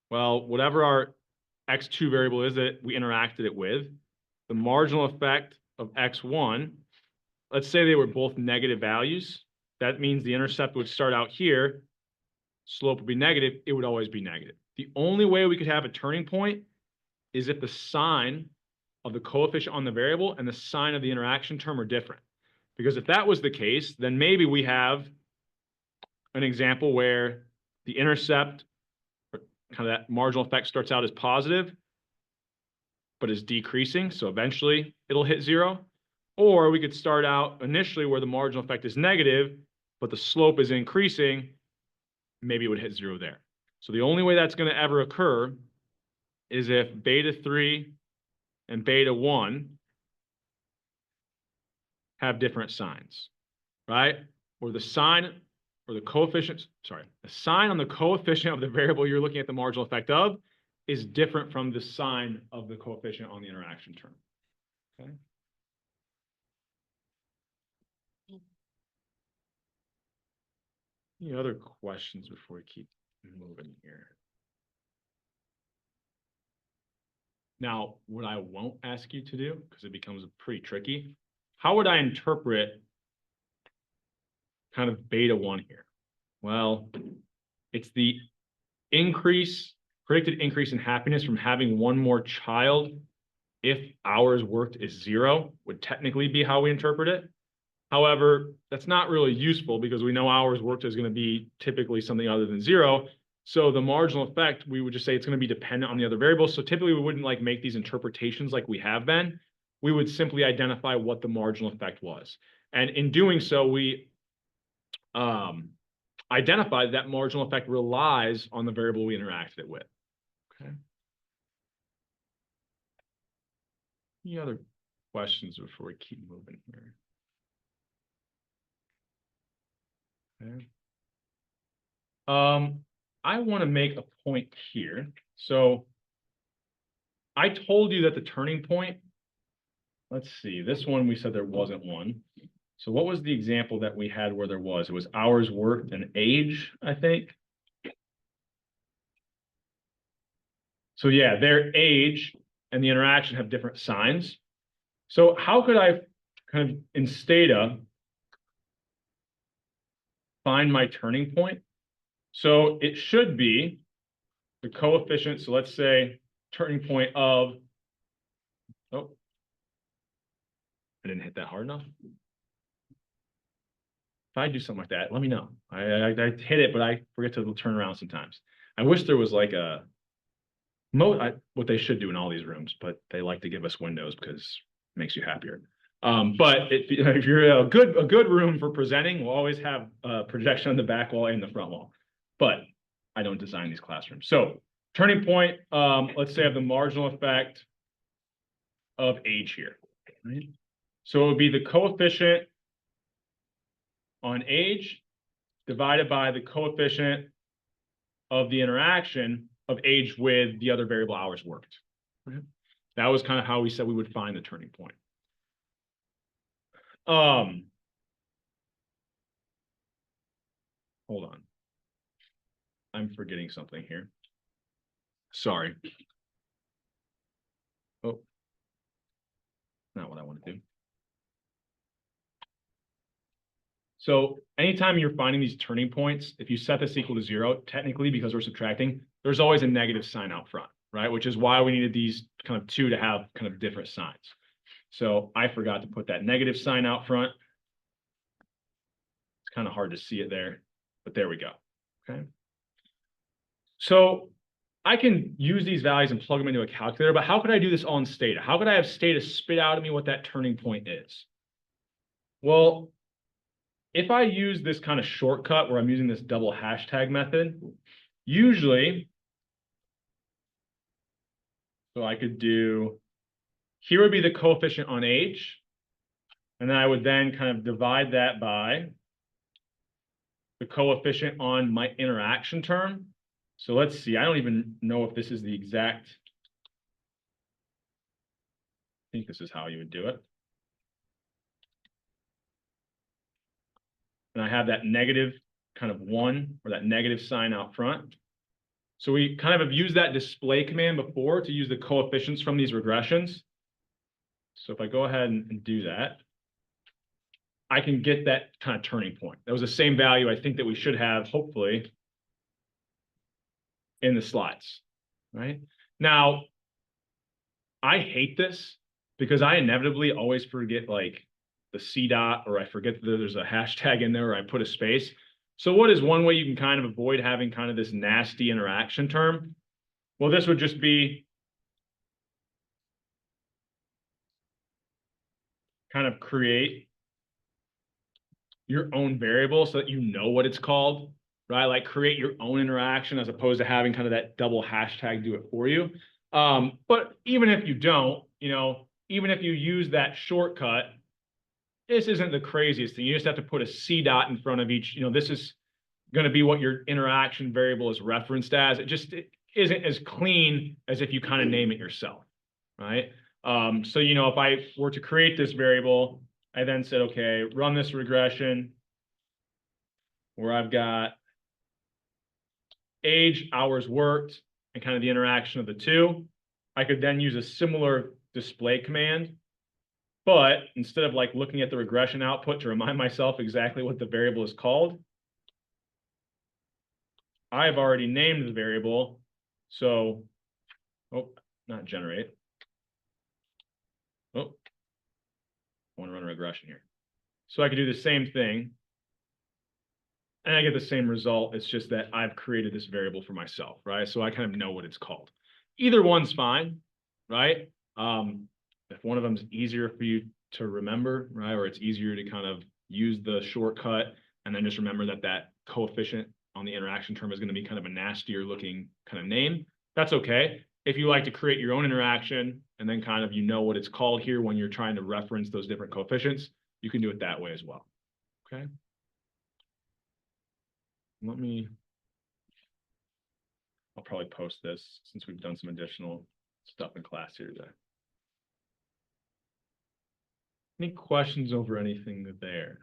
Well, whatever our x2 variable is that we interacted it with, the marginal effect of x1, let's say they were both negative values. That means the intercept would start out here, slope would be negative, it would always be negative. The only way we could have a turning point is if the sign of the coefficient on the variable and the sign of the interaction term are different. Because if that was the case, then maybe we have an example where the intercept, kind of that marginal effect starts out as positive, but is decreasing. So eventually it'll hit 0. Or we could start out initially where the marginal effect is negative, but the slope is increasing. Maybe it would hit 0 there. So the only way that's going to ever occur is if beta 3 and beta 1 have different signs, right? Or the sign or the coefficient, sorry, the sign on the coefficient of the variable you're looking at the marginal effect of is different from the sign of the coefficient on the interaction term, okay? Any other questions before we keep moving here? Now, what I won't ask you to do, because it becomes pretty tricky, how would I interpret kind of beta 1 here? Well, it's the predicted increase in happiness from having one more child if hours worked is 0, would technically be how we interpret it. However, that's not really useful because we know hours worked is going to be typically something other than 0. So the marginal effect, we would just say it's going to be dependent on the other variables. So typically we wouldn't like make these interpretations like we have been. We would simply identify what the marginal effect was. And in doing so, we identified that marginal effect relies on the variable we interacted it with. Okay. Any other questions before we keep moving here? Okay. I want to make a point here. So I told you that the turning point, let's see, this one we said there wasn't one. So what was the example that we had where there was? It was hours worked and age, I think. So yeah, their age and the interaction have different signs. So how could I kind of in Stata find my turning point? So it should be the coefficient. So let's say turning point of, oh, I didn't hit that hard enough. If I do something like that, let me know. I hit it, but I forget to turn around sometimes. I wish there was like a what they should do in all these rooms, but they like to give us windows because it makes you happier. But if you're a good room for presenting, we'll always have a projection on the back wall and the front wall. But I don't design these classrooms. So turning point, let's say of the marginal effect of age here. Right? So it would be the coefficient on age divided by the coefficient of the interaction of age with the other variable hours worked. Right? That was kind of how we said we would find the turning point. Hold on. I'm forgetting something here. Sorry. Oh, not what I want to do. So anytime you're finding these turning points, if you set this equal to 0, technically, because we're subtracting, there's always a negative sign out front, right? Which is why we needed these kind of 2 to have kind of different signs. So I forgot to put that negative sign out front. It's kind of hard to see it there, but there we go. Okay. So I can use these values and plug them into a calculator, but how could I do this all in Stata? How could I have Stata spit out at me what that turning point is? Well, if I use this kind of shortcut where I'm using this double hashtag method, usually, so I could do, here would be the coefficient on age, and then I would then kind of divide that by the coefficient on my interaction term. So let's see, I don't even know if this is the exact, I think this is how you would do it. And I have that negative kind of 1 or that negative sign out front. So we kind of have used that display command before to use the coefficients from these regressions. So if I go ahead and do that, I can get that kind of turning point. That was the same value I think that we should have, hopefully, in the slides, right? Now, I hate this because I inevitably always forget like the C dot, or I forget that there's a hashtag in there, or I put a space. So what is one way you can kind of avoid having kind of this nasty interaction term? Well, this would just be kind of create your own variable so that you know what it's called, right? Like create your own interaction as opposed to having kind of that double hashtag do it for you. But even if you don't, even if you use that shortcut, this isn't the craziest thing. You just have to put a C dot in front of each, this is going to be what your interaction variable is referenced as. It isn't as clean as if you kind of name it yourself, right? So, if I were to create this variable, I then said, okay, run this regression. where I've got age, hours worked, and kind of the interaction of the two. I could then use a similar display command, but instead of like looking at the regression output to remind myself exactly what the variable is called, I've already named the variable. So, oh, not generate. Oh, I want to run a regression here. So I could do the same thing, and I get the same result. It's just that I've created this variable for myself, right? So I kind of know what it's called. Either one's fine, right? If one of them is easier for you to remember, right, or it's easier to kind of use the shortcut and then just remember that that coefficient on the interaction term is going to be kind of a nastier looking kind of name, that's okay. If you like to create your own interaction and then kind of you know what it's called here when you're trying to reference those different coefficients, you can do it that way as well. Okay. I'll probably post this since we've done some additional stuff in class here today. Any questions over anything there?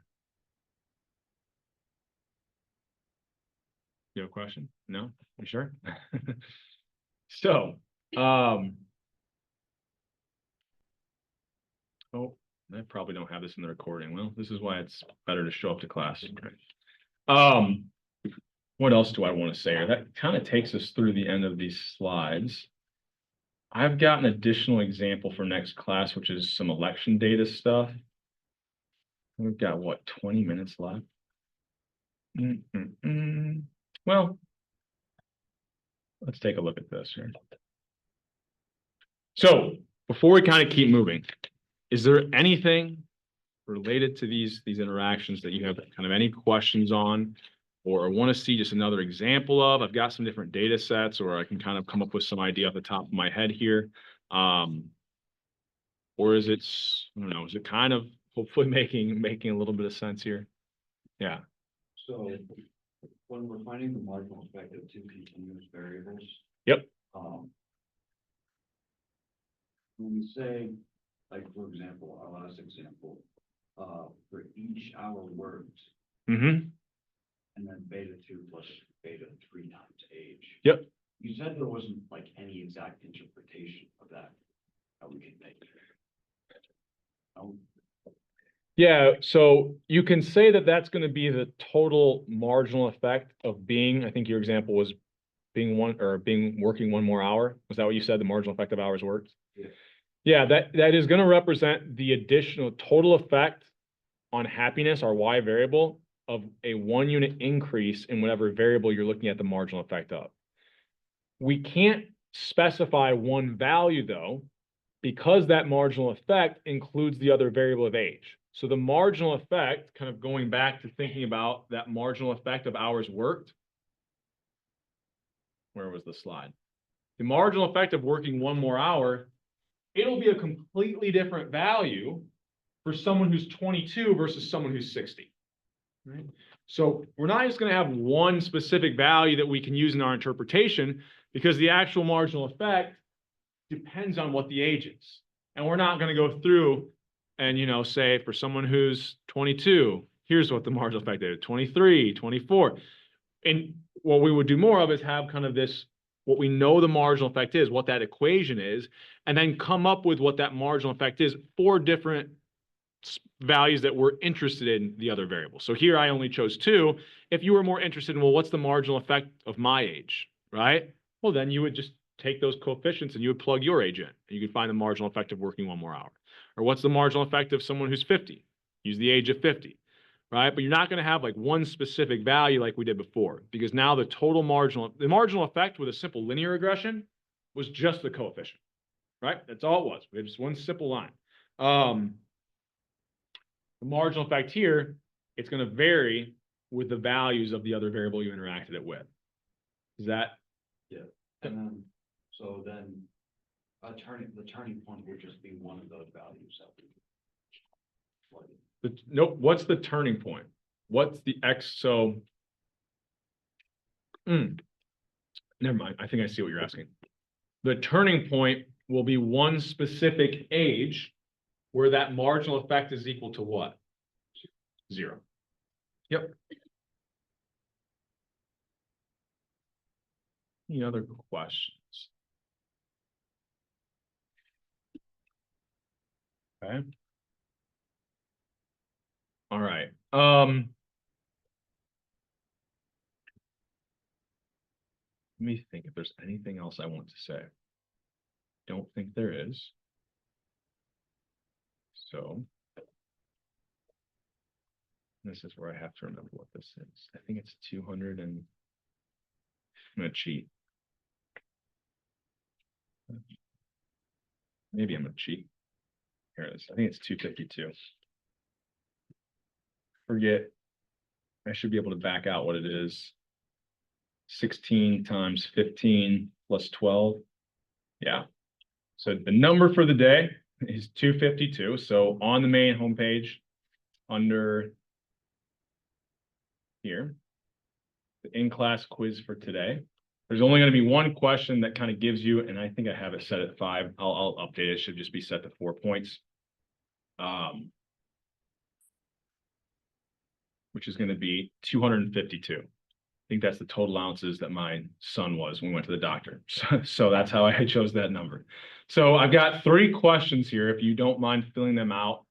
You have a question? No? You sure? So, oh, I probably don't have this in the recording. Well, this is why it's better to show up to class. What else do I want to say? That kind of takes us through the end of these slides. I've got an additional example for next class, which is some election data stuff. We've got, what, 20 minutes left? Well, let's take a look at this here. So before we kind of keep moving, is there anything related to these interactions that you have kind of any questions on or want to see just another example of? I've got some different data sets, or I can kind of come up with some idea off the top of my head here. Or is it, I don't know, is it kind of hopefully making a little bit of sense here? Yeah. So when we're finding the marginal effect of two continuous variables. Yep. When we say, like, for example, our last example, for each hour worked, Mm-hmm. and then beta 2 plus beta 3 times age. Yep. You said there wasn't like any exact interpretation of that we could make. Oh, Yeah, so you can say that that's going to be the total marginal effect of being, I think your example was being working one more hour. Was that what you said, the marginal effect of hours worked? Yeah. Yeah, that is going to represent the additional total effect on happiness, our Y variable, of a 1 unit increase in whatever variable you're looking at the marginal effect of. We can't specify one value though, because that marginal effect includes the other variable of age. So the marginal effect, kind of going back to thinking about that marginal effect of hours worked. Where was the slide? The marginal effect of working one more hour, it'll be a completely different value for someone who's 22 versus someone who's 60. Right? So we're not just going to have one specific value that we can use in our interpretation, because the actual marginal effect depends on what the age is. And we're not going to go through and, say for someone who's 22, here's what the marginal effect is, 23, 24. And what we would do more of is have kind of this, what we know the marginal effect is, what that equation is, and then come up with what that marginal effect is for different values that we're interested in the other variables. So here I only chose 2. If you were more interested in, well, what's the marginal effect of my age, right? Well, then you would just take those coefficients and you would plug your age in, and you could find the marginal effect of working one more hour. Or what's the marginal effect of someone who's 50? Use the age of 50, right? But you're not going to have like one specific value like we did before, because now the marginal effect with a simple linear regression was just the coefficient, right? That's all it was. We had just one simple line. The marginal effect here, it's going to vary with the values of the other variable you interacted it with. Is that? yeah. And then, so then the turning point would just be one of those values that we Nope. What's the turning point? What's the X? So, never mind. I think I see what you're asking. The turning point will be one specific age where that marginal effect is equal to what? 0. Yep. Any other questions? Okay. All right. Let me think if there's anything else I want to say. Don't think there is. So this is where I have to remember what this is. I think it's 200 and I'm gonna cheat. Maybe I'm gonna cheat. Here it is. I think it's 252. Forget. I should be able to back out what it is. 16 times 15 plus 12. Yeah. So the number for the day is 252. So on the main homepage, under here, the in-class quiz for today. There's only going to be one question that kind of gives you, and I think I have it set at 5. I'll update it. It should just be set to 4 points. Which is going to be 252. I think that's the total ounces that my son was when we went to the doctor. So that's how I chose that number. So I've got 3 questions here. If you don't mind filling them out,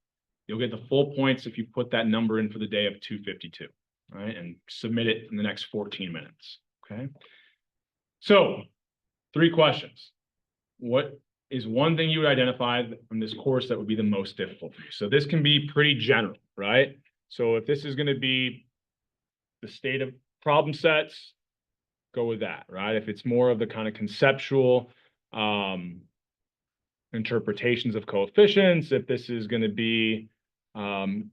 you'll get the full points if you put that number in for the day of 252, right? And submit it in the next 14 minutes, okay? So 3 questions. What is one thing you would identify from this course that would be the most difficult for you? So this can be pretty general, right? So if this is going to be the state of problem sets, go with that, right? If it's more of the kind of conceptual interpretations of coefficients, if this is going to be kind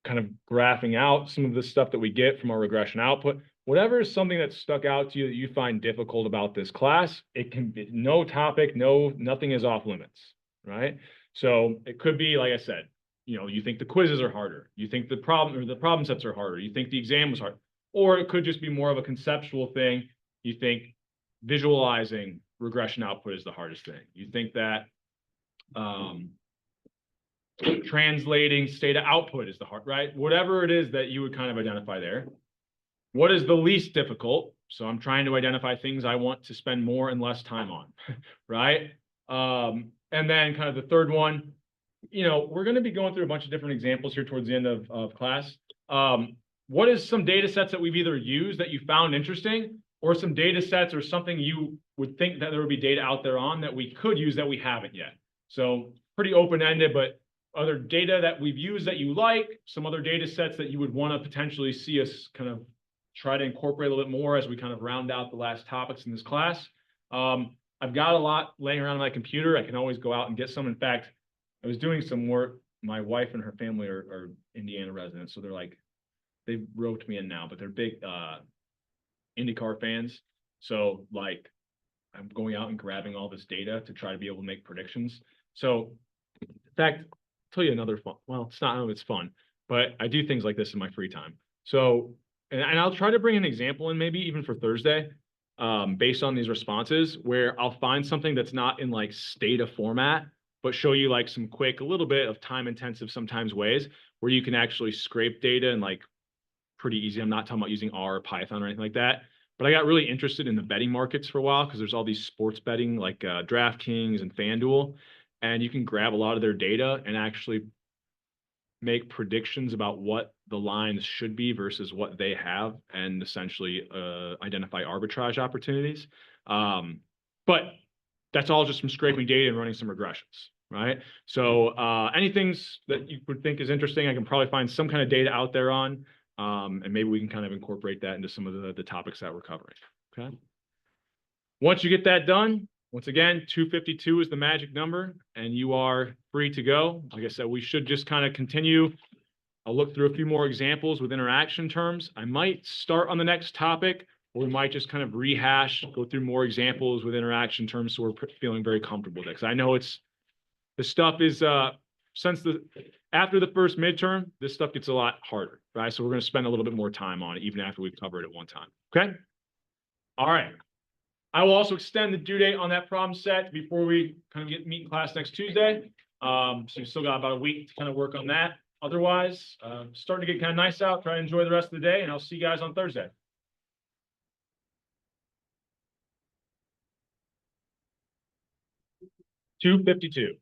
of graphing out some of the stuff that we get from our regression output, whatever is something that stuck out to you that you find difficult about this class, it can be no topic, nothing is off limits, right? So it could be, like I said, you think the quizzes are harder, you think the problem sets are harder, you think the exam was hard, or it could just be more of a conceptual thing. You think visualizing regression output is the hardest thing. You think that translating data output is the hard, right? Whatever it is that you would kind of identify there. What is the least difficult? So I'm trying to identify things I want to spend more and less time on, right? And then kind of the third one, we're going to be going through a bunch of different examples here towards the end of class. What is some data sets that we've either used that you found interesting, or some data sets or something you would think that there would be data out there on that we could use that we haven't yet? So pretty open-ended, but other data that we've used that you like, some other data sets that you would want to potentially see us kind of try to incorporate a little bit more as we kind of round out the last topics in this class. I've got a lot laying around on my computer. I can always go out and get some. In fact, I was doing some work. My wife and her family are Indiana residents, so they roped me in now, but they're big IndyCar fans. So like, I'm going out and grabbing all this data to try to be able to make predictions. So in fact, I'll tell you another fun. Well, it's not, it's fun, but I do things like this in my free time. So, and I'll try to bring an example in maybe even for Thursday, based on these responses, where I'll find something that's not in like Stata format, but show you like some quick, a little bit of time intensive sometimes ways where you can actually scrape data and like pretty easy. I'm not talking about using R or Python or anything like that, but I got really interested in the betting markets for a while because there's all these sports betting like DraftKings and FanDuel, and you can grab a lot of their data and actually make predictions about what the lines should be versus what they have, and essentially identify arbitrage opportunities. But that's all just from scraping data and running some regressions, right? So anything that you would think is interesting, I can probably find some kind of data out there on, and maybe we can kind of incorporate that into some of the topics that we're covering, okay? Once you get that done, once again, 252 is the magic number, and you are free to go. Like I said, we should just kind of continue. I'll look through a few more examples with interaction terms. I might start on the next topic, or we might just kind of rehash, go through more examples with interaction terms so we're feeling very comfortable with it. Because I know this stuff is, after the first midterm, this stuff gets a lot harder, right? So we're going to spend a little bit more time on it, even after we've covered it one time, okay? All right. I will also extend the due date on that problem set before we kind of meet in class next Tuesday. So you've still got about a week to kind of work on that. Otherwise, starting to get kind of nice out. Try to enjoy the rest of the day, and I'll see you guys on Thursday. 252.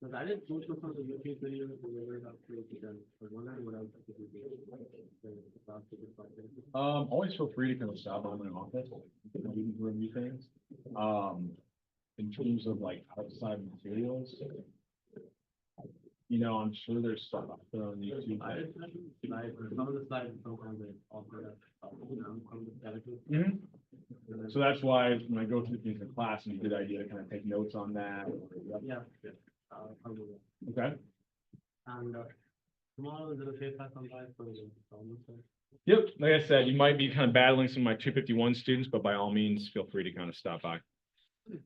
Because I did most of the YouTube videos and whatever about done, but wondering what else I could do. Always feel free to kind of stop by my office, we can review things. In terms of like outside materials, you know, I'm sure there's stuff out there on YouTube. I did slides, some of the slides sometimes they offer, you know, some of the Mhm. So that's why when I go through things in class, it's a good idea to kind of take notes on that. Yeah, probably. Okay. And tomorrow is it okay if I come by for the installment? Yep, like I said, you might be kind of battling some of my 251 students, but by all means, feel free to kind of stop by.